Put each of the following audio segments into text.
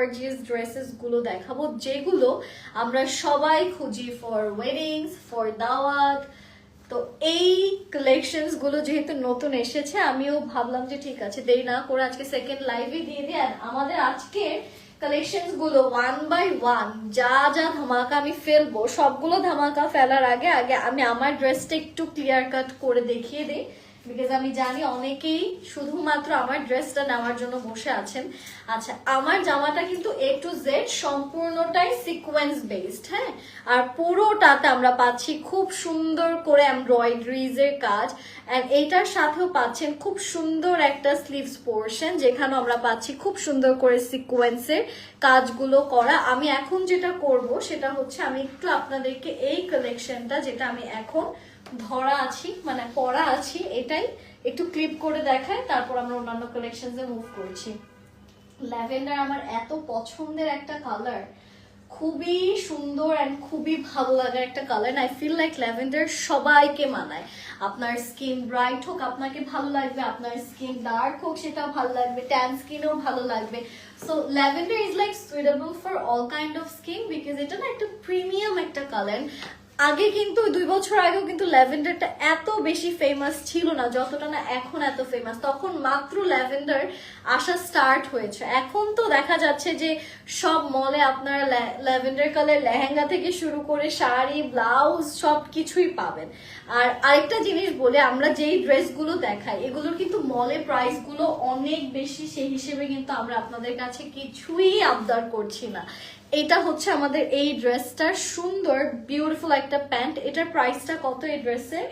Gorgeous dresses গুলো দেখাবো, যেগুলো আমরা সবাই খুঁজি ফর ওয়েডিংস, ফর দাওয়াত। তো এই কালেকশনস গুলো যেহেতু নতুন এসেছে, আমিও ভাবলাম যে ঠিক আছে, দেরি না করে আজকে সেকেন্ড লাইভে দিয়ে দিই। আর আমাদের আজকের কালেকশনস গুলো ওয়ান বাই ওয়ান যা যা ধামাকা আমি ফেলবো, সবগুলো ধামাকা ফেলার আগে আগে আমি আমার ড্রেসটা একটু ক্লিয়ার কাট করে দেখিয়ে দিই, বিকজ আমি জানি অনেকেই শুধুমাত্র আমার ড্রেসটা নেওয়ার জন্য বসে আছেন। আচ্ছা, আমার জামাটা কিন্তু A to Z সম্পূর্ণটাই সিকোয়েন্স বেসড, হ্যাঁ। আর পুরোটাতে আমরা পাচ্ছি খুব সুন্দর করে এমব্রয়ডারিজ এর কাজ, এন্ড এইটার সাথেও পাচ্ছেন খুব সুন্দর একটা স্লিভস পোর্শন, যেখানে আমরা পাচ্ছি খুব সুন্দর করে সিকোয়েন্সের কাজগুলো করা। আমি এখন যেটা করব সেটা হচ্ছে, আমি একটু আপনাদেরকে এই কালেকশনটা, যেটা আমি এখন ধরা আছি মানে পরা আছি, এটাই একটু ক্লিপ করে দেখায়, তারপর আমরা অন্যান্য কালেকশনসে মুভ করছি। ল্যাভেন্ডার আমার এত পছন্দের একটা কালার, খুবই সুন্দর এন্ড খুবই ভালো লাগার একটা colour. I feel like lavender সবাইকে মানায়। আপনার স্কিন ব্রাইট হোক আপনাকে ভালো লাগবে, আপনার স্কিন ডার্ক হোক সেটাও ভালো লাগবে, ট্যান স্কিনও ভালো লাগবে। So lavender is like suitable for all kind of skin, because এটা না একটা প্রিমিয়াম একটা কালার। আগে কিন্তু 2 বছর আগেও কিন্তু ল্যাভেন্ডারটা এত বেশি ফেমাস ছিল না যতটা না এখন এত ফেমাস। তখন মাত্র ল্যাভেন্ডার আসা স্টার্ট হয়েছে। এখন তো দেখা যাচ্ছে যে সব মলে আপনারা ল্যাভেন্ডার কালার লেহেঙ্গা থেকে শুরু করে শাড়ি, ব্লাউজ সব কিছুই পাবেন। আর আরেকটা জিনিস বলে, আমরা যেই ড্রেসগুলো দেখাই এগুলোর কিন্তু মলে প্রাইস গুলো অনেক বেশি, সেই হিসেবে কিন্তু আমরা আপনাদের কাছে কিছুই আবদার করছি না। এটা হচ্ছে আমাদের এই ড্রেসটার সুন্দর বিউটিফুল একটা প্যান্ট। এটার প্রাইসটা কত এই ড্রেসের?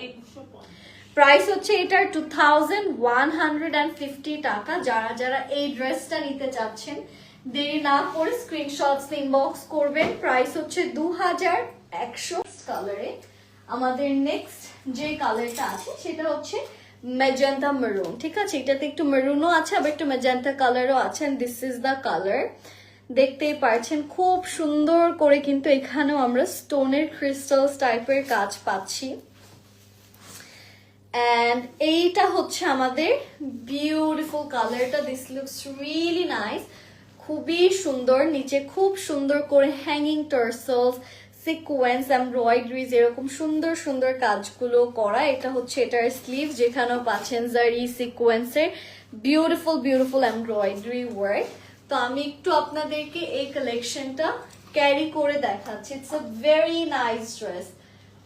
প্রাইস হচ্ছে এটার 2150 টাকা। যারা যারা এই ড্রেসটা নিতে চাচ্ছেন দেরি না করে স্ক্রিনশটস ইনবক্স করবেন। প্রাইস হচ্ছে 2100 কালারে। আমাদের নেক্সট যে কালারটা আছে সেটা হচ্ছে ম্যাজেন্টা মেরুন, ঠিক আছে। এটাতে একটু মেরুনও আছে, আবার একটু ম্যাজেন্টা কালারও আছে। দিস ইজ দ্য কালার, দেখতেই পাচ্ছেন খুব সুন্দর করে কিন্তু এখানেও আমরা স্টোনের ক্রিস্টালস টাইপের কাজ পাচ্ছি। এন্ড এইটা হচ্ছে আমাদের বিউটিফুল কালারটা। দিস লুকস রিয়েলি নাইস, খুবই সুন্দর। নিচে খুব সুন্দর করে হ্যাঙ্গিং টার্সেলস, সিকোয়েন্স, এমব্রয়ডারিজ এরকম সুন্দর সুন্দর কাজগুলো করা। এটা হচ্ছে এটার স্লিভ, যেখানেও পাচ্ছেন জারি সিকোয়েন্সের বিউটিফুল বিউটিফুল এমব্রয়ডারি ওয়ার্ক। তো আমি একটু আপনাদেরকে এই কালেকশনটা ক্যারি করে দেখাচ্ছি। It's a very nice dress,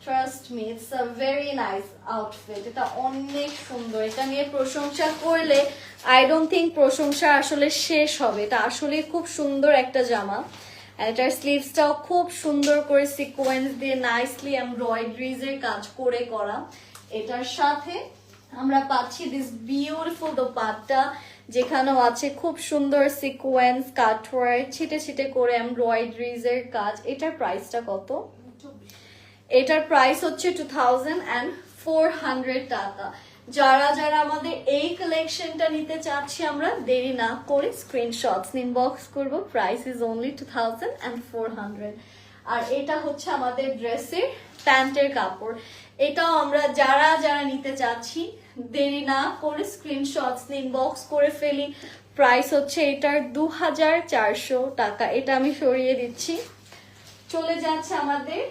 trust me, it's a very nice outfit. এটা অনেক সুন্দর, এটা নিয়ে প্রশংসা করলে আই ডোন্ট থিঙ্ক প্রশংসা আসলে শেষ হবে। এটা আসলে খুব সুন্দর একটা জামা। এটার স্লিভসটাও খুব সুন্দর করে সিকোয়েন্স দিয়ে নাইসলি এমব্রয়ডারিজ এর কাজ করে করা। এটার সাথে আমরা পাচ্ছি দিস বিউটিফুল দোপাট্টা, যেখানেও আছে খুব সুন্দর সিকোয়েন্স কাটওয়ার্ক, ছিটে ছিটে করে এমব্রয়ডারিজ এর কাজ। এটার প্রাইসটা কত? এটার প্রাইস হচ্ছে 2400 টাকা। যারা যারা আমাদের এই কালেকশনটা নিতে চাচ্ছি আমরা দেরি না করে স্ক্রিনশটস ইনবক্স করব। Price is only 2400। আর এটা হচ্ছে আমাদের ড্রেসের প্যান্টের কাপড়। এটাও আমরা যারা যারা নিতে চাচ্ছি দেরি না করে স্ক্রিনশটস ইনবক্স করে ফেলি। প্রাইস হচ্ছে এটার 2400 টাকা। এটা আমি সরিয়ে দিচ্ছি। চলে যাচ্ছে আমাদের